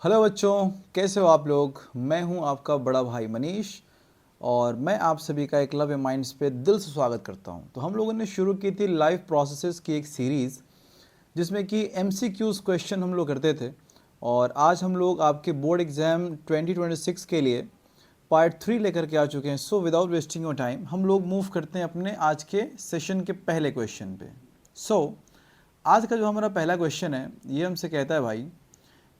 Hello बच्चों, कैसे हो आप लोग। मैं हूं आपका बड़ा भाई मनीष और मैं आप सभी का एकलव्य माइंड्स पे दिल से स्वागत करता हूं। तो हम लोगों ने शुरू की थी लाइफ प्रोसेसेस की एक सीरीज़ जिसमें कि एमसीक्यूज क्वेश्चन हम लोग करते थे। और आज हम लोग आपके बोर्ड एग्ज़ाम 2026 के लिए पार्ट 3 लेकर के आ चुके हैं। So without wasting your time हम लोग मूव करते हैं अपने आज के सेशन के पहले क्वेश्चन पे। आज का जो हमारा पहला क्वेश्चन है ये हमसे कहता है भाई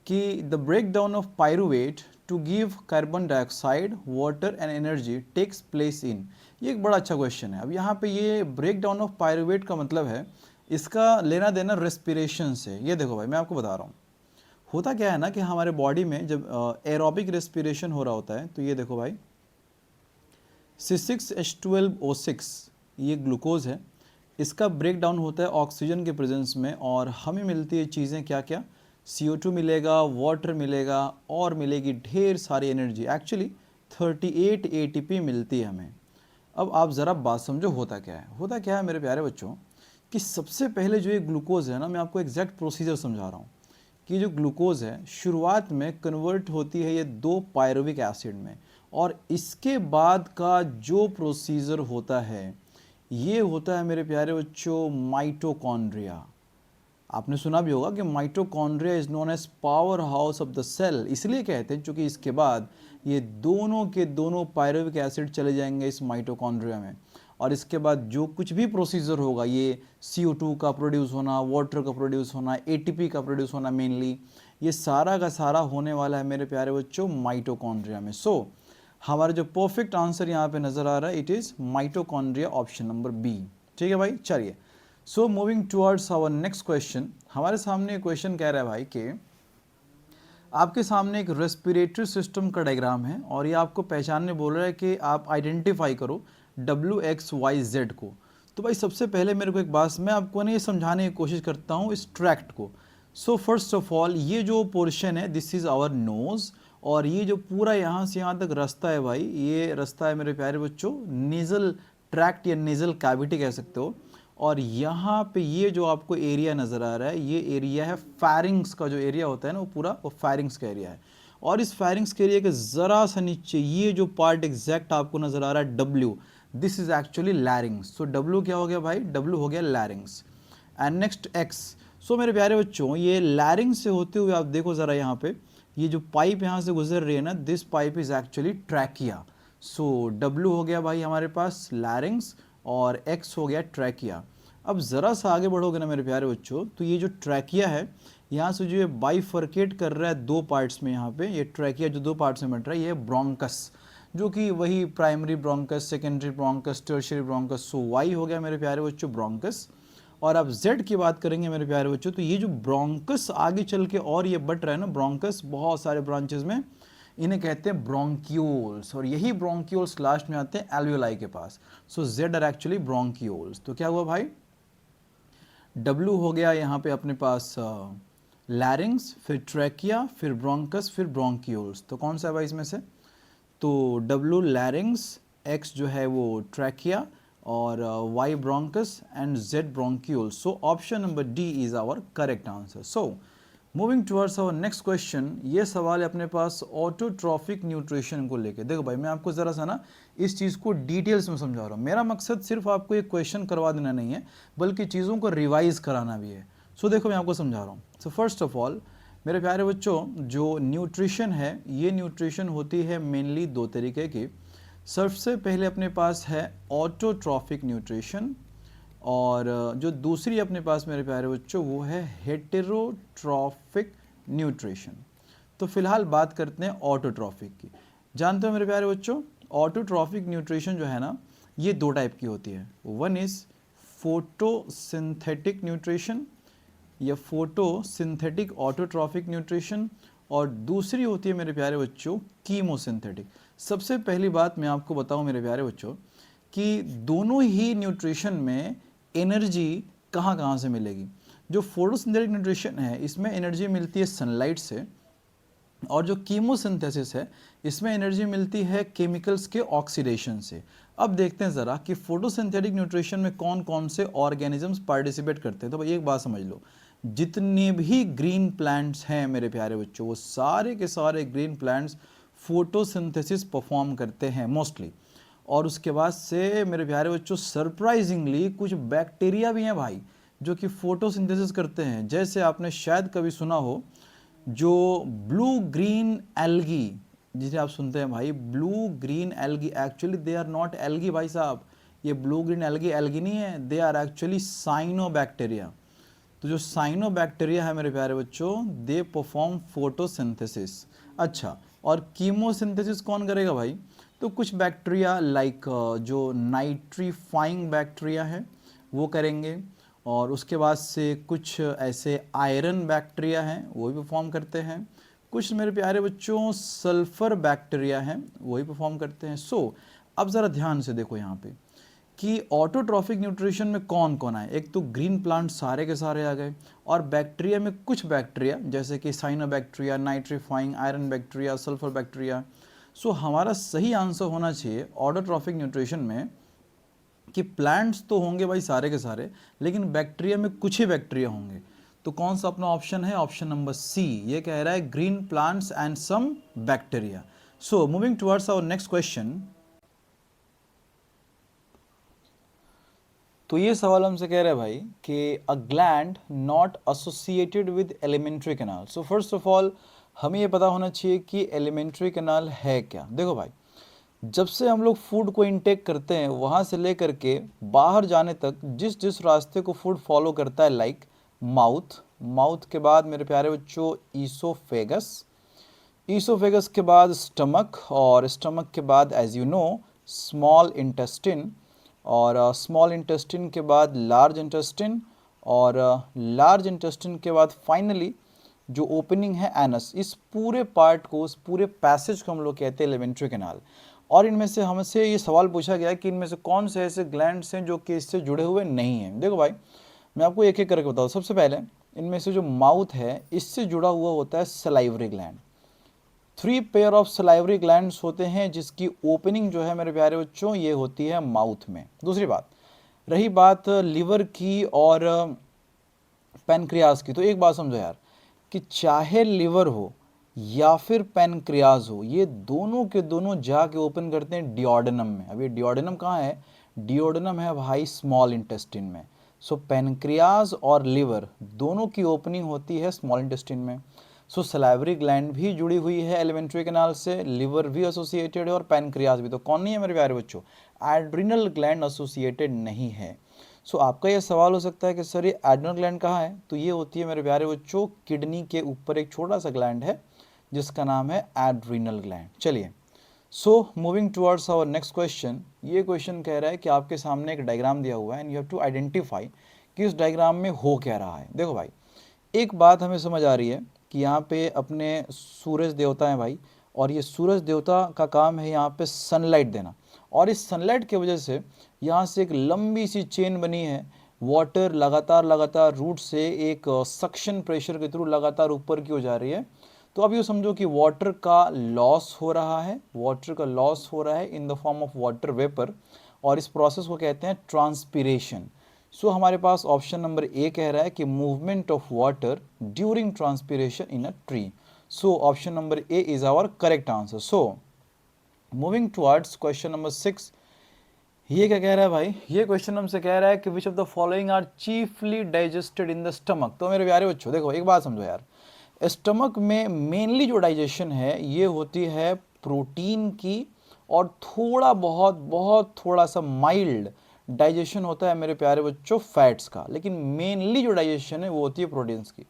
कि the break down of pyruvate to give carbon dioxide water and energy takes place in. ये एक बड़ा अच्छा क्वेश्चन है। अब यहाँ पे ये ब्रेक डाउन ऑफ पायरुवेट का मतलब है इसका लेना देना रेस्पिरेशन से। ये देखो भाई, मैं आपको बता रहा हूँ होता क्या है ना कि हमारे बॉडी में जब एरोबिक रेस्पिरेशन हो रहा होता है तो ये देखो भाई C6H12O6 ये ग्लूकोज है। इसका ब्रेक डाउन होता है ऑक्सीजन के प्रेजेंस में और हमें मिलती है चीज़ें क्या क्या, CO2 मिलेगा, वाटर मिलेगा और मिलेगी ढेर सारी एनर्जी। एक्चुअली 38 ATP मिलती है हमें। अब आप ज़रा बात समझो होता क्या है मेरे प्यारे बच्चों कि सबसे पहले जो ये ग्लूकोज है ना, मैं आपको एग्जैक्ट प्रोसीजर समझा रहा हूँ कि जो ग्लूकोज है शुरुआत में कन्वर्ट होती है ये 2 पायरुविक एसिड में और इसके बाद का जो प्रोसीजर होता है ये होता है मेरे प्यारे बच्चों माइटोकॉन्ड्रिया। आपने सुना भी होगा कि mitochondria is known as powerhouse of the cell. इसलिए कहते हैं क्योंकि इसके बाद ये दोनों के दोनों पायरुविक एसिड चले जाएंगे इस माइटोकॉन्ड्रिया में और इसके बाद जो कुछ भी प्रोसीजर होगा ये CO2 का प्रोड्यूस होना, वाटर का प्रोड्यूस होना, ATP का प्रोड्यूस होना, मेनली ये सारा का सारा होने वाला है मेरे प्यारे बच्चों माइटोकॉन्ड्रिया में। हमारा जो परफेक्ट आंसर यहाँ पे नज़र आ रहा है it is mitochondria, option number B. ठीक है भाई, चलिए। Moving towards our next question. हमारे सामने क्वेश्चन कह रहा है भाई कि आपके सामने एक रेस्पिरेटरी सिस्टम का डायग्राम है और ये आपको पहचानने बोल रहा है कि आप आइडेंटिफाई करो WXYZ को। तो भाई सबसे पहले मेरे को एक बात मैं आपको ना ये समझाने की कोशिश करता हूँ इस ट्रैक्ट को। फर्स्ट ऑफ ऑल ये जो पोर्शन है दिस इज़ आवर नोज़ और ये जो पूरा यहाँ से यहाँ तक रास्ता है भाई, ये रास्ता है मेरे प्यारे बच्चों नेज़ल ट्रैक्ट या नेज़ल कैविटी कह सकते हो। और यहाँ पे ये जो आपको एरिया नज़र आ रहा है ये एरिया है फैरिंग्स का। जो एरिया होता है ना वो पूरा वो फैरिंग्स का एरिया है। और इस फैरिंग्स के एरिया के ज़रा सा नीचे ये जो पार्ट एग्जैक्ट आपको नज़र आ रहा है W, this is actually लैरिंग्स। W क्या हो गया भाई, W हो गया लैरिंग्स। And next X। मेरे प्यारे बच्चों ये लैरिंग्स से होते हुए आप देखो ज़रा यहाँ पे ये जो पाइप यहाँ से गुजर रही है ना, this pipe is actually trachea. W हो गया भाई हमारे पास लैरिंग्स और X हो गया ट्रैकिया। अब ज़रा सा आगे बढ़ोगे ना मेरे प्यारे बच्चों तो ये जो ट्रैकिया है यहाँ से जो ये बाइफर्केट कर रहा है 2 पार्ट्स में, यहाँ पे ये ट्रैकिया जो 2 पार्ट्स में बट रहा है ये ब्रोंकस, जो कि वही primary bronchus, secondary bronchus, tertiary bronchus. Y हो गया मेरे प्यारे बच्चों ब्रोंकस। और आप Z की बात करेंगे मेरे प्यारे बच्चों तो ये जो ब्रोंकस आगे चल के और ये बट रहा है ना ब्रोंकस बहुत सारे ब्रांचेस में, इन्हें कहते हैं ब्रोंक्यूल्स और यही ब्रोंक्यूल्स लास्ट में आते हैं एल्वियोलाई के पास। Z are actually bronchioles. तो क्या हुआ भाई, W हो गया यहाँ पे अपने पास लैरिंग्स, फिर ट्रैकिया, फिर ब्रोंकस, फिर ब्रोंक्यूल्स। तो कौन सा है भाई इसमें से, तो W लैरिंग्स, X जो है वो ट्रैकिया और Y bronchus and Z bronchioles. Option number D is our correct answer. Moving towards our next question. ये सवाल है अपने पास ऑटोट्रॉफिक न्यूट्रिशन को लेके। देखो भाई मैं आपको ज़रा सा ना इस चीज़ को डिटेल्स में समझा रहा हूँ। मेरा मकसद सिर्फ आपको एक क्वेश्चन करवा देना नहीं है बल्कि चीज़ों को रिवाइज कराना भी है। देखो मैं आपको समझा रहा हूँ। फर्स्ट ऑफ ऑल मेरे प्यारे बच्चों जो न्यूट्रिशन है ये न्यूट्रिशन होती है मेनली 2 तरीके की। सबसे पहले अपने पास है ऑटोट्रॉफिक न्यूट्रिशन और जो दूसरी अपने पास मेरे प्यारे बच्चों वो है हेटेरोट्रॉफिक न्यूट्रिशन। तो फिलहाल बात करते हैं ऑटोट्रॉफिक की। जानते हो मेरे प्यारे बच्चों ऑटोट्रॉफिक न्यूट्रिशन जो है ना ये 2 टाइप की होती है। वन इज़ फोटोसिंथेटिक न्यूट्रिशन या फोटोसिंथेटिक ऑटोट्रॉफिक न्यूट्रिशन और दूसरी होती है मेरे प्यारे बच्चों कीमोसिंथेटिक। सबसे पहली बात मैं आपको बताऊं मेरे प्यारे बच्चों कि दोनों ही न्यूट्रिशन में एनर्जी कहाँ कहाँ से मिलेगी। जो फोटोसिंथेटिक न्यूट्रिशन है इसमें एनर्जी मिलती है सनलाइट से और जो कीमोसिंथेसिस है इसमें एनर्जी मिलती है केमिकल्स के ऑक्सीडेशन से। अब देखते हैं ज़रा कि फोटोसिंथेटिक न्यूट्रिशन में कौन कौन से ऑर्गेनिजम्स पार्टिसिपेट करते हैं। तो भाई एक बात समझ लो, जितने भी ग्रीन प्लांट्स हैं मेरे प्यारे बच्चों, वो सारे के सारे ग्रीन प्लांट्स फोटोसिंथेसिस परफॉर्म करते हैं मोस्टली। और उसके बाद से मेरे प्यारे बच्चों सरप्राइजिंगली कुछ बैक्टीरिया भी हैं भाई जो कि फोटोसिंथेसिस करते हैं। जैसे आपने शायद कभी सुना हो जो ब्लू ग्रीन एल्गी, जिसे आप सुनते हैं भाई blue green algae, actually they are not algae भाई साहब, ये ब्लू ग्रीन एल्गी एल्गी नहीं है, दे आर एक्चुअली साइनोबैक्टीरिया। तो जो साइनोबैक्टीरिया है मेरे प्यारे बच्चों, दे परफॉर्म फोटोसिंथेसिस। अच्छा, और कीमोसिंथेसिस कौन करेगा भाई? तो कुछ बैक्टीरिया लाइक जो नाइट्रीफाइंग बैक्टीरिया है वो करेंगे, और उसके बाद से कुछ ऐसे आयरन बैक्टीरिया हैं वो भी परफॉर्म करते हैं। कुछ मेरे प्यारे बच्चों सल्फर बैक्टीरिया हैं वो भी परफॉर्म करते हैं। सो अब ज़रा ध्यान से देखो यहाँ पे कि ऑटोट्रॉफिक न्यूट्रिशन में कौन कौन आए। एक तो ग्रीन प्लांट सारे के सारे आ गए, और बैक्टीरिया में कुछ बैक्टीरिया जैसे कि cyanobacteria, nitrifying, iron bacteria, sulphur bacteria. So हमारा सही आंसर होना चाहिए ऑटोट्रॉफिक न्यूट्रिशन में कि प्लांट्स तो होंगे भाई सारे के सारे, लेकिन बैक्टीरिया में कुछ ही बैक्टीरिया होंगे। तो कौन सा अपना ऑप्शन है? ऑप्शन नंबर सी, ये कह रहा है green plants and some bacteria. So moving towards our next question. तो ये सवाल हमसे कह रहा है भाई कि a gland not associated with alimentary canal. So first of all हमें ये पता होना चाहिए कि एलिमेंट्री कैनाल है क्या। देखो भाई, जब से हम लोग फूड को इनटेक करते हैं वहाँ से लेकर के बाहर जाने तक जिस जिस रास्ते को फूड फॉलो करता है, लाइक माउथ, माउथ के बाद मेरे प्यारे बच्चों ईसोफेगस, ईसोफेगस के बाद स्टमक, और स्टमक के बाद as you know small intestine, और स्मॉल इंटेस्टिन के बाद लार्ज इंटेस्टिन, और लार्ज इंटेस्टिन के बाद फाइनली जो ओपनिंग है एनस। इस पूरे पार्ट को, उस पूरे पैसेज को हम लोग कहते हैं एलिमेंट्री कैनाल। और इनमें से हमसे ये सवाल पूछा गया कि इनमें से कौन से ऐसे ग्लैंड्स हैं जो कि इससे जुड़े हुए नहीं हैं। देखो भाई, मैं आपको एक एक करके बताऊँ। सबसे पहले इनमें से जो माउथ है इससे जुड़ा हुआ होता है salivary gland. 3 pair of salivary glands होते हैं जिसकी ओपनिंग जो है मेरे प्यारे बच्चों ये होती है माउथ में। दूसरी बात, रही बात लिवर की और पैनक्रियाज की, तो एक बात समझो यार कि चाहे लिवर हो या फिर पैनक्रियाज हो, ये दोनों के दोनों जाके ओपन करते हैं डियोडेनम में। अब ये डियोडेनम कहाँ है? डियोडेनम है भाई स्मॉल इंटेस्टिन में। सो पैनक्रियाज और लिवर दोनों की ओपनिंग होती है स्मॉल इंटेस्टिन में। सो सलाइवरी ग्लैंड भी जुड़ी हुई है एलिमेंट्री कैनाल से, लिवर भी एसोसिएटेड है और पैनक्रियाज भी। तो कौन नहीं है मेरे प्यारे बच्चों? एड्रिनल ग्लैंड एसोसिएटेड नहीं है। सो आपका ये सवाल हो सकता है कि सर ये एड्रिनल ग्लैंड कहाँ है? तो ये होती है मेरे प्यारे बच्चों किडनी के ऊपर एक छोटा सा ग्लैंड है जिसका नाम है एड्रिनल ग्लैंड। चलिए, so moving towards our next question. ये क्वेश्चन कह रहा है कि आपके सामने एक डायग्राम दिया हुआ है and you have to identify कि इस डायग्राम में हो क्या रहा है। देखो भाई, एक बात हमें समझ आ रही है कि यहाँ पे अपने सूरज देवता हैं भाई, और ये सूरज देवता का काम है यहाँ पे सनलाइट देना, और इस सनलाइट की वजह से यहाँ से एक लंबी सी चेन बनी है। वाटर लगातार लगातार रूट से एक सक्शन प्रेशर के थ्रू लगातार ऊपर की हो जा रही है। तो अब ये समझो कि वाटर का लॉस हो रहा है, वाटर का लॉस हो रहा है in the form of water vapour, और इस प्रोसेस को कहते हैं ट्रांसपीरेशन। सो हमारे पास ऑप्शन नंबर ए कह रहा है कि movement of water during transpiration in a tree. So option number A is our correct answer. So moving towards question number 6। ये क्या कह रहा है भाई? ये क्वेश्चन हमसे कह रहा है कि which of the following are chiefly digested in the stomach. तो मेरे प्यारे बच्चों देखो, एक बात समझो यार, स्टमक में मेनली जो डाइजेशन है ये होती है प्रोटीन की, और थोड़ा बहुत थोड़ा सा माइल्ड डाइजेशन होता है मेरे प्यारे बच्चों फैट्स का, लेकिन मेनली जो डाइजेशन है वो होती है प्रोटीन्स की।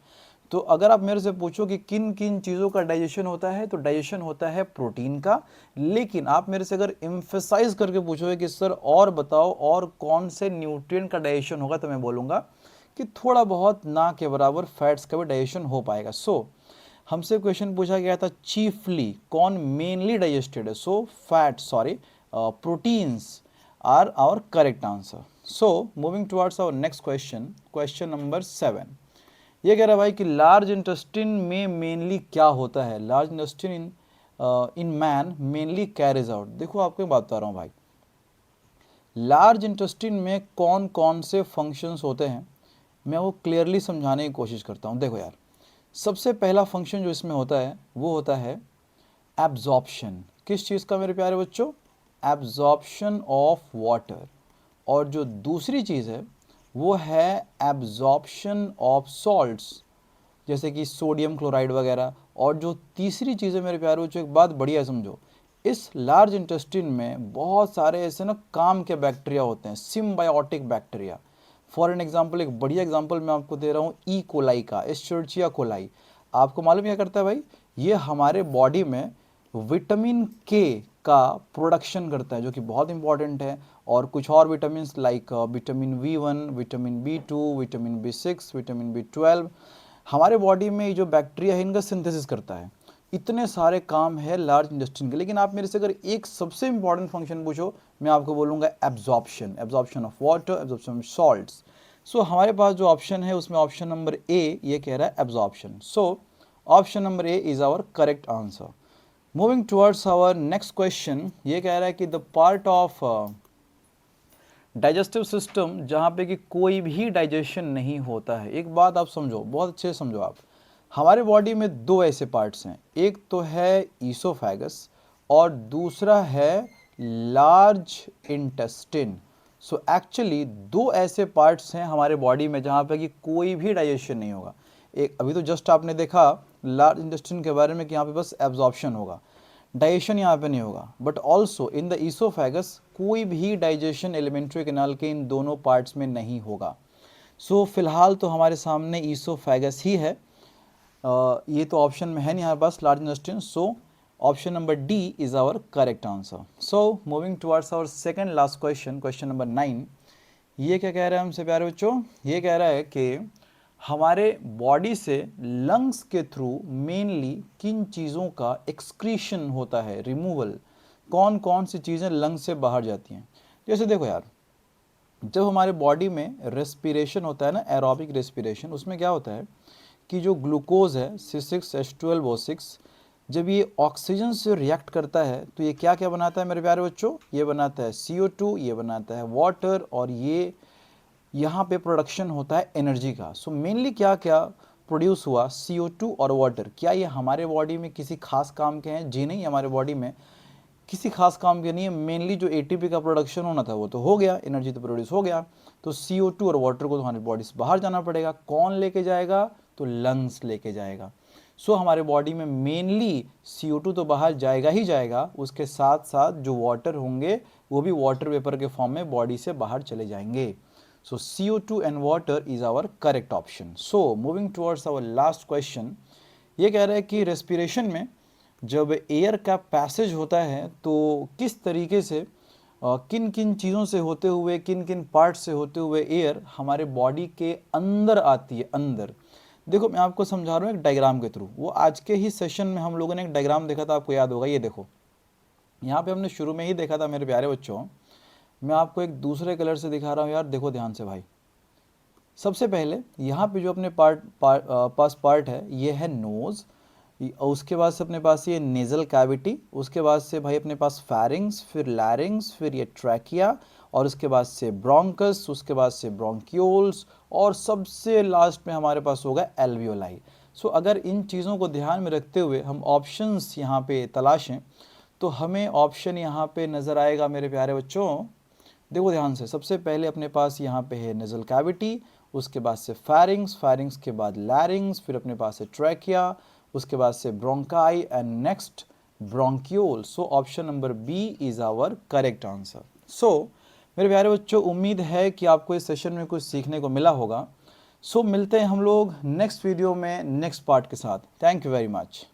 तो अगर आप मेरे से पूछो कि किन किन चीज़ों का डाइजेशन होता है, तो डाइजेशन होता है प्रोटीन का। लेकिन आप मेरे से अगर एम्फेसाइज करके पूछोगे कि सर और बताओ और कौन से न्यूट्रिएंट का डाइजेशन होगा, तो मैं बोलूँगा कि थोड़ा बहुत ना के बराबर फैट्स का भी डाइजेशन हो पाएगा। सो हमसे क्वेश्चन पूछा गया था चीफली, कौन मेनली डाइजेस्टेड है? So fat, sorry, proteins are our correct answer. So moving towards our next question, question number 7। ये कह रहा है भाई कि लार्ज इंटेस्टिन में मेनली क्या होता है? Large intestine in man mainly carries out. देखो आपको एक बात बता रहा हूँ भाई, लार्ज इंटेस्टिन में कौन कौन से फंक्शंस होते हैं मैं वो क्लियरली समझाने की कोशिश करता हूँ। देखो यार, सबसे पहला फंक्शन जो इसमें होता है वो होता है एब्जॉर्प्शन। किस चीज़ का मेरे प्यारे बच्चों? Absorption of water. और जो दूसरी चीज़ है वो है एब्जॉर्प्शन ऑफ सॉल्ट्स, जैसे कि सोडियम क्लोराइड वगैरह। और जो तीसरी चीज़ है मेरे प्यारे बच्चों, एक बात बढ़िया समझो, इस लार्ज इंटेस्टिन में बहुत सारे ऐसे ना काम के बैक्टीरिया होते हैं, symbiotic bacteria. For an example, एक बढ़िया एग्जाम्पल मैं आपको दे रहा हूँ ई कोलाई का, एस्चेरिचिया कोलाई। आपको मालूम क्या करता है भाई? ये हमारे बॉडी में विटामिन के का प्रोडक्शन करता है, जो कि बहुत इंपॉर्टेंट है। और कुछ और vitamin like vitamin B1, vitamin B2, vitamin B6, vitamin B12 हमारे बॉडी में जो बैक्टीरिया है इनका सिंथेसिस करता है। इतने सारे काम है लार्ज इंटेस्टाइन के। लेकिन आप मेरे से अगर एक सबसे इंपॉर्टेंट फंक्शन पूछो, मैं आपको बोलूँगा absorption, absorption of water, absorption of salts. So हमारे पास जो ऑप्शन है उसमें ऑप्शन नंबर ए ये कह रहा है absorption. So option number A is our correct answer. Moving towards our next question, ये कह रहा है कि the part of digestive system जहाँ पे कि कोई भी डाइजेशन नहीं होता है। एक बात आप समझो, बहुत अच्छे से समझो आप, हमारे बॉडी में दो ऐसे पार्ट्स हैं, एक तो है ईसोफेगस और दूसरा है लार्ज इंटेस्टिन। सो एक्चुअली दो ऐसे पार्ट्स हैं हमारे बॉडी में जहाँ पे कि कोई भी डाइजेशन नहीं होगा। एक अभी तो जस्ट आपने देखा लार्ज इंटेस्टिन के बारे में कि यहाँ पे बस एब्जॉर्प्शन होगा, डाइजेशन यहाँ पे नहीं होगा। But also in the oesophagus कोई भी डाइजेशन एलिमेंट्री कैनाल के इन दोनों पार्ट्स में नहीं होगा। सो फिलहाल तो हमारे सामने ईसोफेगस ही है। ये तो ऑप्शन में है नहीं हमारे पास large intestine. So option number D is our correct answer. So moving towards our second last question, question number 9। ये क्या कह रहा है हमसे प्यारे बच्चों? ये कह रहा है कि हमारे बॉडी से लंग्स के थ्रू मेनली किन चीज़ों का एक्सक्रीशन होता है, रिमूवल, कौन कौन सी चीज़ें लंग्स से बाहर जाती हैं? जैसे देखो यार, जब हमारे बॉडी में रेस्पिरेशन होता है ना, एरोबिक रेस्पिरेशन, उसमें क्या होता है कि जो ग्लूकोज है C6H12O6, जब ये ऑक्सीजन से रिएक्ट करता है तो ये क्या क्या बनाता है मेरे प्यारे बच्चों? ये बनाता है CO2, ये बनाता है वाटर, और ये यहाँ पे प्रोडक्शन होता है एनर्जी का। सो मेनली क्या क्या प्रोड्यूस हुआ? CO2 और वाटर। क्या ये हमारे बॉडी में किसी खास काम के हैं? जी नहीं, हमारे बॉडी में किसी खास काम के नहीं है। मेनली जो ATP का प्रोडक्शन होना था वो तो हो गया, एनर्जी तो प्रोड्यूस हो गया। तो CO2 और वाटर को तो हमारी बॉडी से बाहर जाना पड़ेगा। कौन लेके जाएगा? तो लंग्स लेके जाएगा। सो हमारे बॉडी में मेनली CO2 तो बाहर जाएगा ही जाएगा, उसके साथ साथ जो वाटर होंगे वो भी वाटर वेपर के फॉर्म में बॉडी से बाहर चले जाएंगे। So CO2 and water is our correct option. So moving towards our last question, ये कह रहा है कि रेस्पिरेशन में जब एयर का पैसेज होता है तो किस तरीके से किन किन चीज़ों से होते हुए, किन किन पार्ट से होते हुए एयर हमारे बॉडी के अंदर आती है, अंदर। देखो मैं आपको समझा रहा हूँ एक डायग्राम के थ्रू। वो आज के ही सेशन में हम लोगों ने एक डायग्राम देखा था, आपको याद होगा। ये देखो, यहाँ पे हमने शुरू में ही देखा था मेरे प्यारे बच्चों। मैं आपको एक दूसरे कलर से दिखा रहा हूँ यार, देखो ध्यान से भाई। सबसे पहले यहाँ पे जो अपने पास पार्ट है ये है नोज़, उसके बाद से अपने पास ये नेज़ल कैविटी, उसके बाद से भाई अपने पास फेरिंग्स, फिर लैरिंग्स, फिर ये ट्रैकिया, और उसके बाद से ब्रोंकस, उसके बाद से ब्रोंक्यूल्स, और सबसे लास्ट में हमारे पास होगा एल्वियोलाई। सो अगर इन चीज़ों को ध्यान में रखते हुए हम ऑप्शंस यहाँ पे तलाशें तो हमें ऑप्शन यहाँ पे नज़र आएगा मेरे प्यारे बच्चों। देखो ध्यान से, सबसे पहले अपने पास यहाँ पे है नेज़ल कैविटी, उसके बाद से फेरिंग्स, फेरिंग्स के बाद लैरिंग्स, फिर अपने पास है ट्रैकिया, उसके बाद से bronchi, and next bronchiole. So option number B is our correct answer. So मेरे प्यारे बच्चों, उम्मीद है कि आपको इस सेशन में कुछ सीखने को मिला होगा। सो मिलते हैं हम लोग नेक्स्ट वीडियो में नेक्स्ट पार्ट के साथ। Thank you very much.